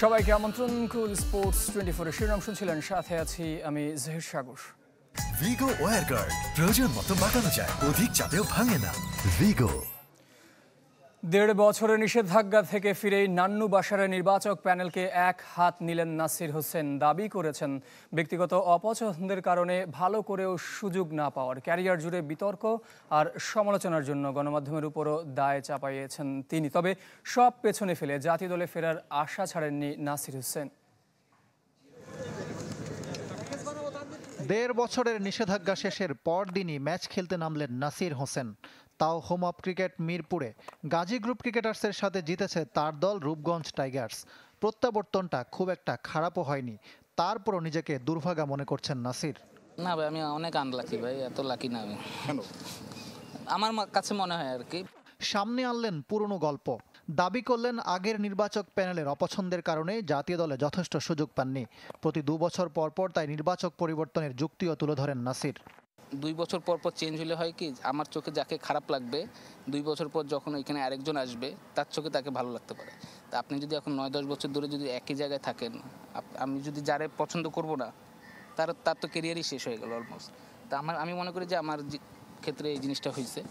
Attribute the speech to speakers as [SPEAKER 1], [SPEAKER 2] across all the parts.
[SPEAKER 1] সবাইকে আমন্ত্রণ। কুল স্পোর্টস 24 এর শিরোনাম শুনছিলেন, সাথে আছি আমি জহির সাগর।
[SPEAKER 2] ভিগো ওয়্যার গার্ড প্রয়োজন মতো বাঁকানো যায়, অধিক চাপেও ভাঙে না। ভিগো।
[SPEAKER 1] 1.5 বছরের নিষেধাজ্ঞা থেকে ফিরেই নান্নু বাসারের নির্বাচক প্যানেলকে এক হাত নিলেন নাসির হোসেন। দাবি করেছেন ব্যক্তিগত অপছন্দের কারণে ভালো করেও সুযোগ না পাওয়ার, ক্যারিয়ার জুড়ে বিতর্ক আর সমালোচনার জন্য গণমাধ্যমের উপরও দায় চাপাইয়েছেন তিনি। তবে সব পেছনে ফেলে জাতীয় দলে ফেরার আশা ছাড়েননি নাসির হোসেন।
[SPEAKER 3] 1.5 বছরের নিষেধাজ্ঞা শেষের পরদিনই ম্যাচ খেলতে নামলেন নাসির হোসেন, তাও হোম অফ ক্রিকেট মিরপুরে। গাজী গ্রুপ ক্রিকেটার্সের সাথে জিতেছে তার দল রূপগঞ্জ টাইগার্স। প্রত্যাবর্তনটা খুব একটা খারাপও হয়নি, তারপরও নিজেকে দুর্ভাগা মনে করছেন নাসির।
[SPEAKER 4] না ভাই, আমি অনেক আনলাকি ভাই, এত লাকি না আমি। আমার কাছে মনে হয় আর কি।
[SPEAKER 3] সামনে আনলেন পুরনো গল্প, দাবি করলেন আগের নির্বাচক প্যানেলের অপছন্দের কারণে জাতীয় দলে যথেষ্ট সুযোগ পাননি। প্রতি 2 বছর পর পর তাই নির্বাচক পরিবর্তনের যুক্তিও তুলে ধরেন নাসির।
[SPEAKER 4] 2 বছর পর পর চেঞ্জ হলে হয় কি, আমার চোখে যাকে খারাপ লাগবে 2 বছর পর যখন এখানে আরেকজন আসবে তার চোখে তাকে ভালো লাগতে পারে। তা আপনি যদি এখন 9-10 বছর ধরে যদি একই জায়গায় থাকেন, আমি যদি যারে পছন্দ করব না, তার তো ক্যারিয়ারই শেষ হয়ে গেল অলমোস্ট। তা আমি মনে করি যে আমার ক্ষেত্রে এই জিনিসটা হয়েছে।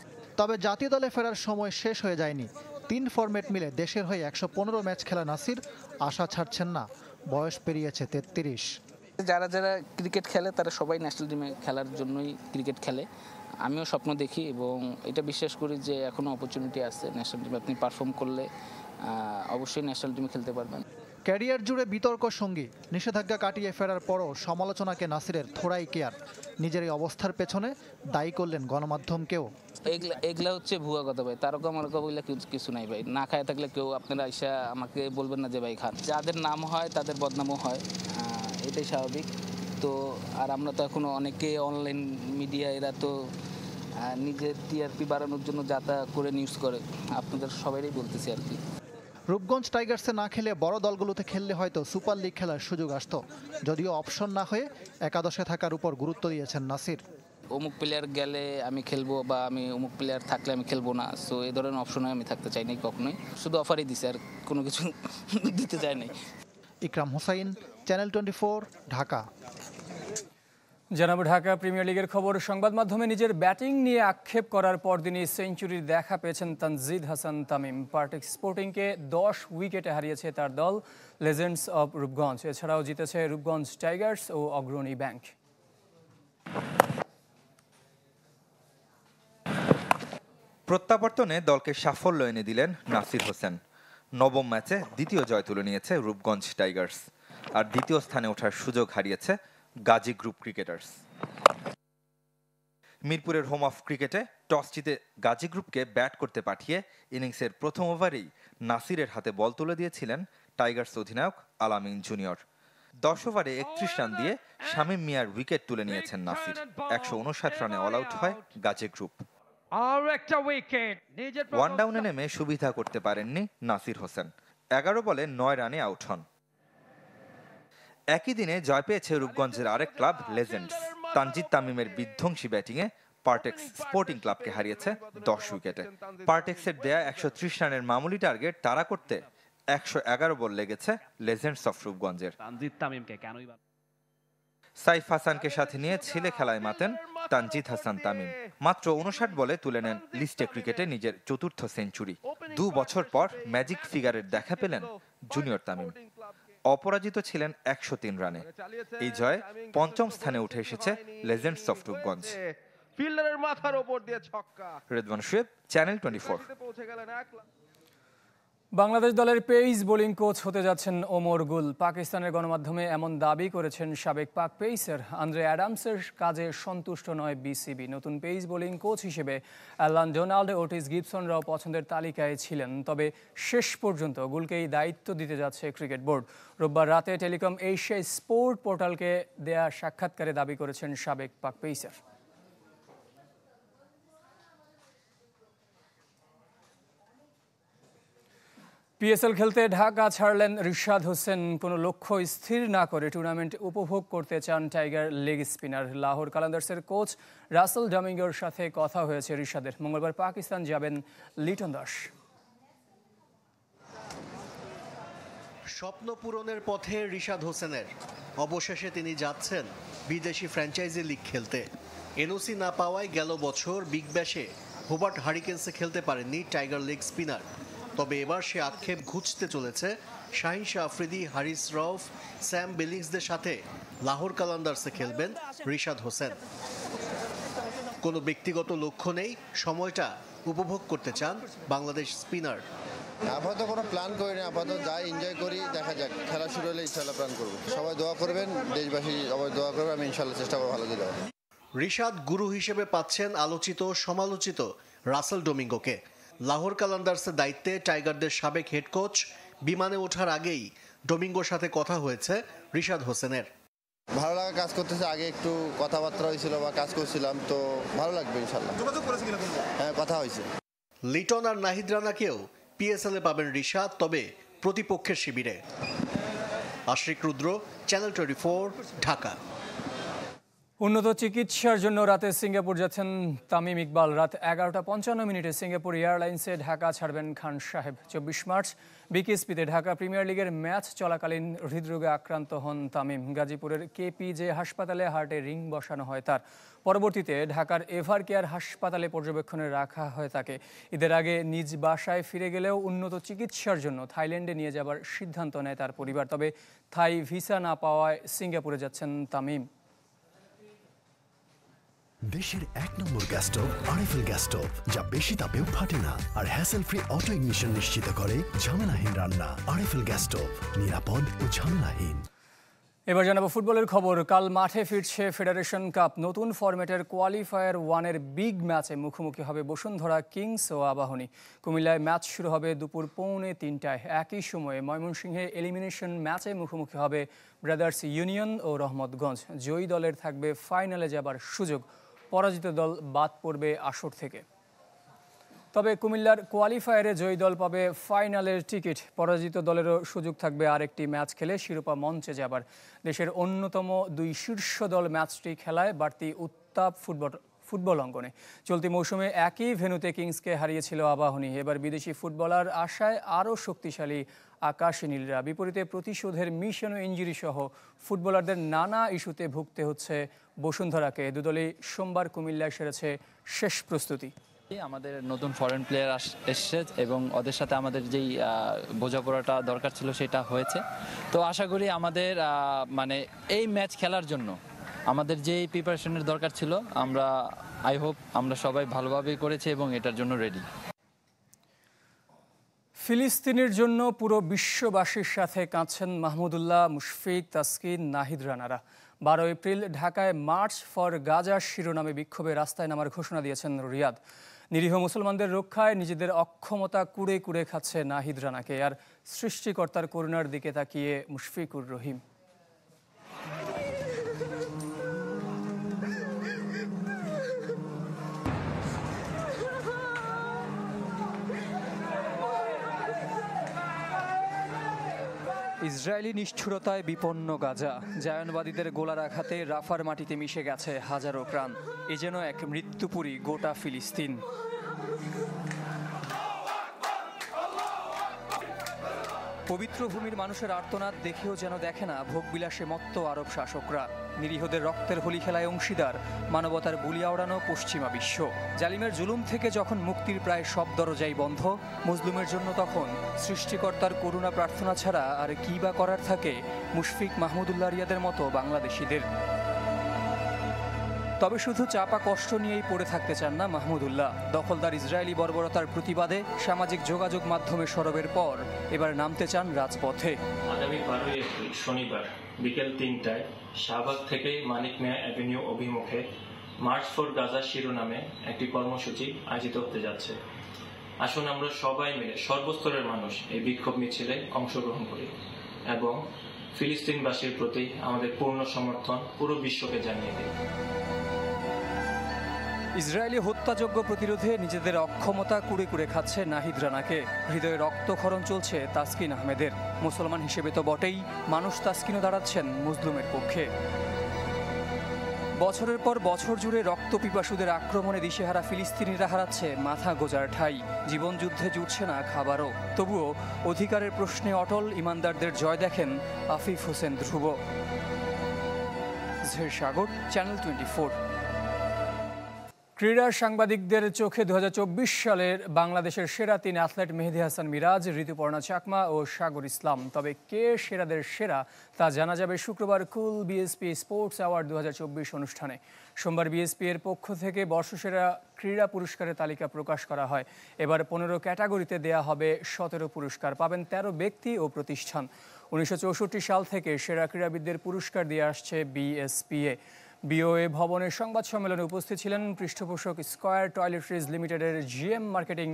[SPEAKER 3] তবে জাতীয় দলে ফেরার সময় শেষ হয়ে যায়নি। 3 ফরম্যাট মিলে দেশের হয়ে 115 ম্যাচ খেলা নাসির আশা ছাড়ছেন না। বয়স পেরিয়েছে 33।
[SPEAKER 4] যারা যারা ক্রিকেট খেলে তারা সবাই ন্যাশনাল টিমে খেলার জন্যই ক্রিকেট খেলে। আমিও স্বপ্ন দেখি এবং এটা বিশ্বাস করি যে এখনও অপরচুনিটি আছে। ন্যাশনাল টিমে আপনি পারফর্ম করলে অবশ্যই ন্যাশনাল টিমে খেলতে পারবেন।
[SPEAKER 3] ক্যারিয়ার জুড়ে বিতর্ক সঙ্গী, নিষেধাজ্ঞা কাটিয়ে ফেরার পরও সমালোচনাকে নাসিরের থোড়াই কেয়ার। নিজের এই অবস্থার পেছনে দায়ী করলেন গণমাধ্যমকেও।
[SPEAKER 4] এগুলা হচ্ছে ভুয়া কথা ভাই, তারকা মারকা বললে কিছু নাই ভাই। না খায় থাকলে কেউ আপনারা এসে আমাকে বলবেন না যে ভাই খান। যাদের নাম হয় তাদের বদনামও হয়, এটাই স্বাভাবিক। তো আর আমরা তো এখনো অনেকে অনলাইন মিডিয়া, এরা তো নিজের টিআরপি বাড়ানোর জন্য যাতা করে নিউজ করে। আপনাদের সবাইই বলতেছি আর কি।
[SPEAKER 3] রূপগঞ্জ টাইগার্সে না খেলে বড় দলগুলোতে খেললে হয়তো সুপার লিগ খেলার সুযোগ আসতো, যদিও অপশন না হয়ে একাদশে থাকার উপর গুরুত্ব দিয়েছেন নাসির।
[SPEAKER 4] অমুক প্লেয়ার গেলে আমি খেলবো বা আমি অমুক প্লেয়ার থাকলে আমি খেলবো না, সো এই ধরনের অপশনে আমি থাকতে চাই নাই কখনোই। শুধু অফারই দিছে, আর কোনো কিছু দিতে চাই নাই।
[SPEAKER 3] ইকরাম হোসাইন, চ্যানেল 24, ঢাকা।
[SPEAKER 1] জানাবো ঢাকা প্রিমিয়ার লিগের খবর। সংবাদ মাধ্যমে নিজের ব্যাটিং নিয়ে আক্ষেপ করার পরদিনই সেঞ্চুরির দেখা পেয়েছেন তানজিদ হাসান তামিম। পার্টেক্স স্পোর্টিংকে 10 উইকেটে হারিয়েছে তার দল লেজেন্ডস অব রূপগঞ্জ। এছাড়াও জিতেছে রূপগঞ্জ টাইগার্স ও অগ্রণী ব্যাংক।
[SPEAKER 5] প্রত্যাবর্তনে দলকে সাফল্য এনে দিলেন নাসির হোসেন। নবম ম্যাচে দ্বিতীয় জয় তুলে নিয়েছে রূপগঞ্জ টাইগার্স, আর দ্বিতীয় স্থানে ওঠার সুযোগ হারিয়েছে গাজী গ্রুপ ক্রিকেটার্স। মিরপুরের হোম অফ ক্রিকেটে টস জিতে গাজী গ্রুপকে ব্যাট করতে পাঠিয়ে ইনিংসের প্রথম ওভারেই নাসিরের হাতে বল তুলে দিয়েছিলেন টাইগার্স অধিনায়ক আলামিন জুনিয়র। 10 ওভারে 31 রান দিয়ে শামীম মিয়ার উইকেট তুলে নিয়েছেন নাসির। 159 রানে অল আউট হয় গাজী গ্রুপ। ওয়ান ডাউনে নেমে সুবিধা করতে পারেননি নাসির হোসেন। 11 বলে 9 রানে আউট হন। একই দিনে জয় পেয়েছে রূপগঞ্জের আরেক ক্লাব লেজেন্ডস। তানজিদ তামিমের বিধ্বংসী ব্যাটিংয়ে পার্টেক্স স্পোর্টিং ক্লাবকে হারিয়েছে 10 উইকেটে। পার্টেক্সের দেয়া 130 রানের মামুলি টার্গেট তাড়া করতে 111 বল লেগেছে লেজেন্ডস অফ রূপগঞ্জের। সাইফ হাসানকে সাথে নিয়ে ছেলে খেলায় মাতেন তানজিদ হাসান তামিম। মাত্র 59 বলে তুলে নেন লিস্টে ক্রিকেটে নিজের 4র্থ সেঞ্চুরি। 2 বছর পর ম্যাজিক ফিগারের দেখা পেলেন জুনিয়র তামিম। অপরাজিত ছিলেন 103 রানে। এই জয়ে 5ম স্থানে উঠে এসেছে legends of Rupganj. Redwan Shuaib, channel 24।
[SPEAKER 1] Bangladesh দলের পেস বোলিং কোচ হতে যাচ্ছেন ওমর গুল। পাকিস্তানের গণমাধ্যমে এমন দাবি করেছেন সাবেক পাক পেসার। আন্দ্রে অ্যাডামসের কাজে সন্তুষ্ট নয় বিসিবি। নতুন পেস বোলিং কোচ হিসেবে অ্যালান ডোনাল্ড, ওটিস গিবসনরাও পছন্দের তালিকায় ছিলেন। তবে শেষ পর্যন্ত গুলকেই দায়িত্ব দিতে যাচ্ছে ক্রিকেট বোর্ড। রোববার রাতে টেলিকম এশিয়া স্পোর্ট পোর্টালকে দেয়া সাক্ষাৎকারে দাবি করেছেন সাবেক পাক পেসার। পিএসএল খেলতে ঢাকা ছাড়লেন রিশাদ হোসেন। কোনো লক্ষ্য স্থির না করে টুর্নামেন্ট উপভোগ করতে চান টাইগার লেগ স্পিনার। লাহোর কালান্দার্সের কোচ রাসেল ডমিঙ্গোর সাথে কথা হয়েছে রিশাদের। মঙ্গলবার পাকিস্তান যাবেন লিটন দাস।
[SPEAKER 6] স্বপ্ন পূরণের পথে রিশাদ হোসেনের। অবশেষে তিনি যাচ্ছেন বিদেশি ফ্র্যাঞ্চাইজি লিগ খেলতে। এনওসি না পাওয়ায় গেল বছর বিগ ব্যাশে হোবার্ট হারিকেন্সে খেলতে পারেননি টাইগার লেগ স্পিনার। তবে এবার সে আক্ষেপ ঘুচতে চলেছে শাহিন শাহ আফ্রিদি, হারিস রউফ, স্যাম বিলিংসদের সাথে লাহোর কালান্দার্সে খেলবেন রিশাদ হোসেন। কোনো ব্যক্তিগত লক্ষ্য নেই, সময়টা উপভোগ করতে চান বাংলাদেশ স্পিনার।
[SPEAKER 7] আপাতত কোনো প্ল্যান করি না, আপাতত যাই এনজয় করি, দেখা যাক, খেলা শুরু হলে ইনশাল্লাহ প্ল্যান করবো। সবাই দোয়া করবেন, দেশবাসী সবাই দোয়া করবেন, আমি ইনশাল্লাহ চেষ্টা করবো ভালো করে।
[SPEAKER 6] রিশাদ গুরু হিসেবে পাচ্ছেন আলোচিত সমালোচিত রাসেল ডোমিঙ্গোকে। লাহোর কালান্দার্সের দায়িত্বে টাইগারদের সাবেক হেড কোচ। বিমানে ওঠার আগেই ডোমিঙ্গোর সাথে কথা হয়েছে রিশাদ হোসেনের।
[SPEAKER 7] ভালো লাগা কাজ করতেছে, আগে একটু কথাবার্তা হয়েছিল বা কাজ করছিলাম, তো ভালো লাগবে ইনশাল্লাহ। হ্যাঁ, কথা হয়েছে।
[SPEAKER 6] লিটন আর নাহিদ রানাকেও পিএসএল এ পাবেন রিশাদ, তবে প্রতিপক্ষের শিবিরে। আশিক রুদ্র, চ্যানেল 24, ঢাকা।
[SPEAKER 1] উন্নত চিকিৎসার জন্য রাতে সিঙ্গাপুর যাচ্ছেন তামিম ইকবাল। রাত 11:55 সিঙ্গাপুর এয়ারলাইন্সে ঢাকা ছাড়বেন খান সাহেব। 24 মার্চ বিকেএসপিতে ঢাকা প্রিমিয়ার লিগের ম্যাচ চলাকালীন হৃদরোগে আক্রান্ত হন তামিম। গাজীপুরের কেপিজে হাসপাতালে হার্টে রিং বসানো হয় তার। পরবর্তীতে ঢাকার এভার কেয়ার হাসপাতালে পর্যবেক্ষণে রাখা হয় তাকে। ঈদের আগে নিজ বাসায় ফিরে গেলেও উন্নত চিকিৎসার জন্য থাইল্যান্ডে নিয়ে যাবার সিদ্ধান্ত নেয় তার পরিবার। তবে থাই ভিসা না পাওয়ায় সিঙ্গাপুরে যাচ্ছেন তামিম।
[SPEAKER 2] দেশের 1 নম্বর gas stove RFL gas stove, যা বেশি তাপেও ফাটে না আর হ্যাসেল ফ্রি অটো ইগনিশন নিশ্চিত করে ঝামেলাহীন রান্না। আরএফএল গ্যাস স্টোভ, নিরাপদ ও ঝামেলাহীন।
[SPEAKER 1] এবার জানাবো ফুটবলের খবর। কাল মাঠে ফিরছে ফেডারেশন কাপ। নতুন ফরম্যাটের কোয়ালিফায়ার 1-এর বিগ ম্যাচে মুখোমুখি হবে বসুন্ধরা কিংস ও আবাহনী। কুমিল্লায় ম্যাচ শুরু হবে দুপুর 2:45টায়। একই সময়ে ময়মনসিংহে এলিমিনেশন ম্যাচে মুখোমুখি হবে ব্রাদার্স ইউনিয়ন ও রহমতগঞ্জ। জয়ী দলের থাকবে ফাইনালে যাবার সুযোগ, পরাজিত দল বাদ পড়বে আসর থেকে। তবে কুমিল্লার কোয়ালিফায়ারে জয়ী দল পাবে ফাইনালের টিকিট। পরাজিত দলেরও সুযোগ থাকবে আরেকটি ম্যাচ খেলে শিরোপা মঞ্চে যাবার। দেশের অন্যতম 2 শীর্ষ দল ম্যাচটি খেলায় বাড়তি উত্তাপ ফুটবল অঙ্গনে। চলতি মৌসুমে একই ভেন্যুতে কিংসকে হারিয়েছিল আবাহনী। এবার বিদেশি ফুটবলার আশায় আরও শক্তিশালী আকাশী নীলরা। বিপরীতে প্রতিশোধের মিশন ও ইঞ্জুরি সহ ফুটবলারদের নানা ইস্যুতে ভুগতে হচ্ছে বসুন্ধরাকে। দুদলই সোমবার কুমিল্লায় সেরেছে শেষ প্রস্তুতি।
[SPEAKER 8] আমাদের নতুন ফরেন প্লেয়ার এসছে এবং ওদের সাথে আমাদের যেই বোঝাপড়াটা দরকার ছিল সেটা হয়েছে। তো আশা করি আমাদের মানে এই ম্যাচ খেলার জন্য আমাদের যেই প্রিপারেশনের দরকার ছিল আই হোপ আমরা সবাই ভালোভাবেই করেছি এবং এটার জন্য রেডি।
[SPEAKER 1] ফিলিস্তিনের জন্য পুরো বিশ্ববাসীর সাথে কাঁদছেন মাহমুদুল্লাহ, মুশফিক, তাসকিন, নাহিদ রানারা। 12 এপ্রিল ঢাকায় মার্চ ফর গাজা শিরোনামে বিক্ষোভে রাস্তায় নামার ঘোষণা দিয়েছেন রিয়াদ। নিরীহ মুসলমানদের রক্ষায় নিজেদের অক্ষমতা কুড়ে কুড়ে খাচ্ছে নাহিদ রানাকে, আর সৃষ্টিকর্তার করুণার দিকে তাকিয়ে মুশফিকুর রহিম। ইসরায়েলি নিষ্ঠুরতায় বিপন্ন গাজা। জায়নবাদীদের গোলার আঘাতে রাফার মাটিতে মিশে গেছে হাজারো প্রাণ। এ যেন এক মৃত্যুপুরী গোটা ফিলিস্তিন। পবিত্র ভূমির মানুষের আর্তনাদ দেখেও যেন দেখে না ভোগবিলাসে মত্ত আরব শাসকরা। নিরীহদের রক্তের হোলি খেলায় অংশীদার মানবতার বুলি আওড়ানো পশ্চিমা বিশ্ব। জালিমের জুলুম থেকে যখন মুক্তির প্রায় সব দরজাই বন্ধ, মজলুমের জন্য তখন সৃষ্টিকর্তার করুণা প্রার্থনা ছাড়া আর কী বা করার থাকে মুশফিক, মাহমুদুল্লাহ রিয়াদের মতো বাংলাদেশিদের। তবে শুধু চাপা কষ্ট নিয়েই পড়ে থাকতে চান না মাহমুদুল্লাহ। দখলদার ইসরায়েলি বর্বরতার প্রতিবাদে সামাজিক যোগাযোগ মাধ্যমে সরবের পর এবার নামতে চান রাজপথে।
[SPEAKER 9] আগামী 12 এপ্রিল শনিবার বিকেল 3টায় শাহবাগ থেকে মানিক মিয়া অ্যাভিনিউ অভিমুখে মার্চ ফর গাজা শিরোনামে একটি কর্মসূচি আয়োজিত হতে যাচ্ছে। আসুন আমরা সবাই মিলে সর্বস্তরের মানুষ এই বিক্ষোভ মিছিলে অংশগ্রহণ করি এবং ফিলিস্তিনবাসীর প্রতি আমাদের পূর্ণ সমর্থন পুরো বিশ্বকে জানিয়ে দিই।
[SPEAKER 1] ইসরায়েলি হত্যাযজ্ঞ প্রতিরোধে নিজেদের অক্ষমতা কুড়ে কুড়ে খাচ্ছে নাহিদ রানাকে। হৃদয়ে রক্তক্ষরণ চলছে তাসকিন আহমেদের। মুসলমান হিসেবে তো বটেই, মানুষ তাসকিনও দাঁড়াচ্ছেন মজলুমের পক্ষে। বছরের পর বছর জুড়ে রক্তপিপাসুদের আক্রমণে দিশেহারা ফিলিস্তিনিরা হারাচ্ছে মাথা গোজার ঠাঁই। জীবনযুদ্ধে জুটছে না খাবারও। তবুও অধিকারের প্রশ্নে অটল ইমানদারদের জয় দেখেন আফিফ হোসেন ধ্রুব। জহির সাগর, চ্যানেল 24। ক্রীড়া সাংবাদিকদের চোখে 2024 সালের বাংলাদেশের সেরা 3 অ্যাথলেট মেহেদী হাসান মিরাজ, ঋতুপর্ণা চাকমা ও সাগর ইসলাম। তবে কে সেরাদের সেরা তা জানা যাবে শুক্রবার কুল বিএসপি স্পোর্টস অ্যাওয়ার্ড 2024 অনুষ্ঠানে। সোমবার বিএসপি এর পক্ষ থেকে বর্ষসেরা ক্রীড়া পুরস্কারের তালিকা প্রকাশ করা হয়। এবার 15 ক্যাটাগরিতে দেয়া হবে 17 পুরস্কার। পাবেন 13 ব্যক্তি ও প্রতিষ্ঠান। 1964 সাল থেকে সেরা ক্রীড়াবিদদের পুরস্কার দিয়ে আসছে বিএসপিএ। বিওএ ভবনের সংবাদ সম্মেলনে উপস্থিত ছিলেন পৃষ্ঠপোষক স্কয়ার টয়লেট্রিজ লিমিটেডের জিএম মার্কেটিং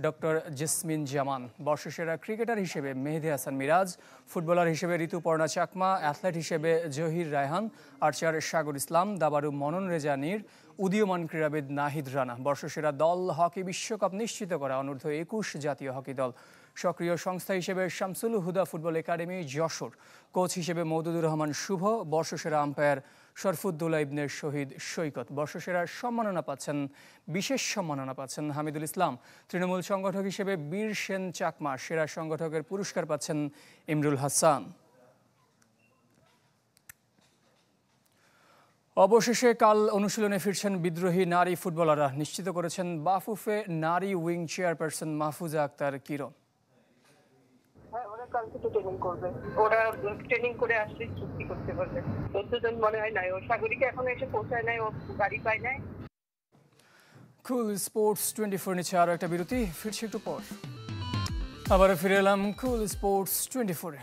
[SPEAKER 1] ডক্টর জেসমিন জামান। বর্ষসেরা ক্রিকেটার হিসেবে মেহেদী হাসান মিরাজ, ফুটবলার হিসেবে ঋতুপর্ণা চাকমা, অ্যাথলেট হিসেবে জহির রায়হান, আর্চার সাগর ইসলাম, দাবারু মনন রেজা নীর, উদীয়মান ক্রীড়াবিদ নাহিদ রানা। বর্ষসেরা দল হকি বিশ্বকাপ নিশ্চিত করা অনূর্ধ্ব 21 জাতীয় হকি দল। সক্রিয় সংস্থা হিসেবে শামসুল হুদা ফুটবল একাডেমি যশোর। কোচ হিসেবে মওদুদুর রহমান শুভ। বর্ষসেরা আম্পায়ার শরফুদ্দৌলা ইবনে শহীদ সৈকত। বর্ষসেরা বিশেষ সম্মাননা পাচ্ছেন হামিদুল ইসলাম। তৃণমূল সংগঠক হিসেবে বীর সেন চাকমা। সেরা সংগঠকের পুরস্কার পাচ্ছেন ইমরুল হাসান। অবশেষে কাল অনুশীলনে ফিরছেন বিদ্রোহী নারী ফুটবলাররা, নিশ্চিত করেছেন বাফুফে নারী উইং চেয়ারপারসন মাহফুজা আক্তার কিরণ।
[SPEAKER 10] কালকে তো ট্রেনিং করবে, ওরা ট্রেনিং করে আসলে চুক্তি করতে পারবে। 14 জন মনে হয় নাই, ও সাগরিকা এখন এসে পৌঁছায় নাই, ও গাড়ি পায় নাই।
[SPEAKER 1] কুল স্পোর্টস 24 নিচ্ছে আরো একটা বিরতি, ফিরছি একটু পর। আবারও ফিরে এলাম কুল স্পোর্টস 24-এ।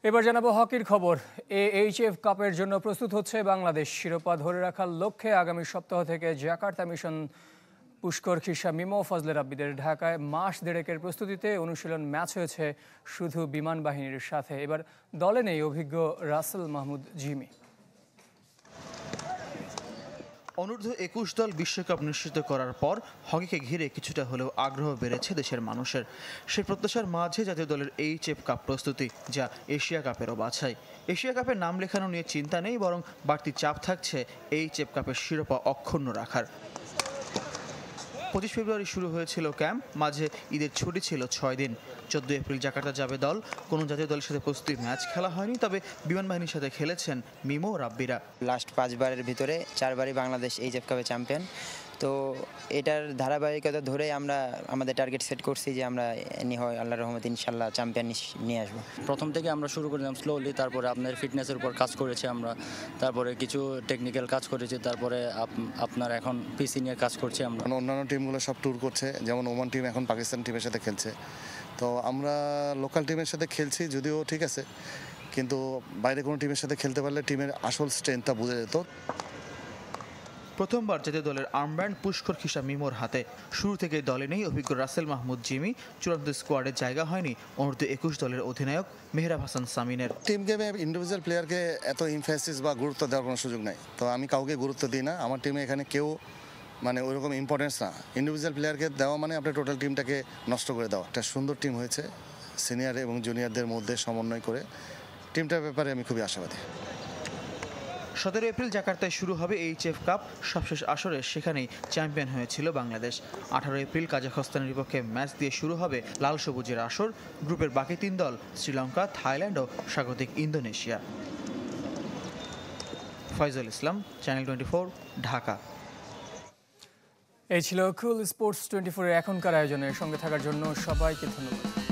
[SPEAKER 1] এবার জানাবো হকির খবর। AHF কাপের জন্য প্রস্তুত হচ্ছে বাংলাদেশ। শিরোপা ধরে রাখার লক্ষ্যে আগামী সপ্তাহ থেকে Jakarta mission Pushkar, Khisa, MIMO, Fazle রাব্বিদের ঢাকায় মাস দেড়েকের প্রস্তুতিতে অনুশীলন ম্যাচ হয়েছে শুধু বিমান বাহিনীর সাথে। এবার দলে নেই অভিজ্ঞ রাসেল মাহমুদ জিমি।
[SPEAKER 11] অনূর্ধ্ব 21 দল বিশ্বকাপ নিশ্চিত করার পর হকিকে ঘিরে কিছুটা হলেও আগ্রহ বেড়েছে দেশের মানুষের। সে প্রত্যাশার মাঝে জাতীয় দলের AHF কাপ প্রস্তুতি, যা এশিয়া কাপেরও বাছাই। এশিয়া কাপে নাম লেখানো নিয়ে চিন্তা নেই, বরং বাড়তি চাপ থাকছে AHF কাপের শিরোপা অক্ষুণ্ণ রাখার। 25 ফেব্রুয়ারি শুরু হয়েছিল ক্যাম্প, মাঝে ঈদের ছুটি ছিল 6 দিন। 14 এপ্রিল জাকার্তা যাবে দল। কোনো জাতীয় দলের সাথে প্রস্তুতি ম্যাচ খেলা হয়নি, তবে বিমান বাহিনীর সাথে খেলেছেন মিমো, রাব্বিরা।
[SPEAKER 12] লাস্ট 5 বারের ভিতরে 4 বারই বাংলাদেশ AHF কাপে চ্যাম্পিয়ন। তো এটার ধারাবাহিকতা ধরেই আমরা আমাদের টার্গেট সেট করছি যে আমরা হয় আল্লাহর রহমতে ইনশাল্লাহ চ্যাম্পিয়ন নিয়ে আসবো।
[SPEAKER 8] প্রথম থেকে আমরা শুরু করেছিলাম স্লোলি, তারপরে আপনার ফিটনেসের উপর কাজ করেছি আমরা, তারপরে কিছু টেকনিক্যাল কাজ করেছি, তারপরে আপনার এখন পিসি নিয়ে কাজ করছি আমরা।
[SPEAKER 13] অন্যান্য টিমগুলো সব ট্যুর করছে, যেমন ওমান টিম এখন পাকিস্তান টিমের সাথে খেলছে। তো আমরা লোকাল টিমের সাথে খেলছি, যদিও ঠিক আছে, কিন্তু বাইরে কোনো টিমের সাথে খেলতে পারলে টিমের আসল স্ট্রেংথটা বোঝা যেত।
[SPEAKER 11] প্রথমবার জাতীয় দলের আর্মব্যান্ড পুষ্কর, খিসা, মিমোর হাতে। শুরু থেকে দলে নেই অভিজ্ঞ রাসেল মাহমুদ জিমি। চূড়ান্ত স্কোয়াডে জায়গা হয়নি অনূর্ধ্ব 21 দলের অধিনায়ক মেহরাব হাসান সামিনের।
[SPEAKER 13] টিম গেমে ইন্ডিভিজুয়াল প্লেয়ারকে এত ইমফেসিস বা গুরুত্ব দেওয়ার কোনো সুযোগ নাই, তো আমি কাউকে গুরুত্ব দিই না। আমার টিমে এখানে কেউ ওইরকম ইম্পর্টেন্স না। ইন্ডিভিজুয়াল প্লেয়ারকে দেওয়া মানে আপনার টোটাল টিমটাকে নষ্ট করে দেওয়া। একটা সুন্দর টিম হয়েছে, সিনিয়র এবং জুনিয়রদের মধ্যে সমন্বয় করে। টিমটার ব্যাপারে আমি খুবই আশাবাদী।
[SPEAKER 11] 17 এপ্রিল জাকার্তায় শুরু হবে AHF কাপ। সবশেষ আসরে সেখানেই চ্যাম্পিয়ন হয়েছিল বাংলাদেশ। 18 এপ্রিল কাজাখস্তানের বিপক্ষে ম্যাচ দিয়ে শুরু হবে লাল সবুজের আসর। গ্রুপের বাকি 3 দল শ্রীলঙ্কা, থাইল্যান্ড ও স্বাগতিক ইন্দোনেশিয়া। ফয়জুল ইসলাম, চ্যানেল 24, ঢাকা।
[SPEAKER 1] এই ছিল কুল স্পোর্টস 24-এর এখনকার আয়োজনের সঙ্গে থাকার জন্য সবাইকে ধন্যবাদ।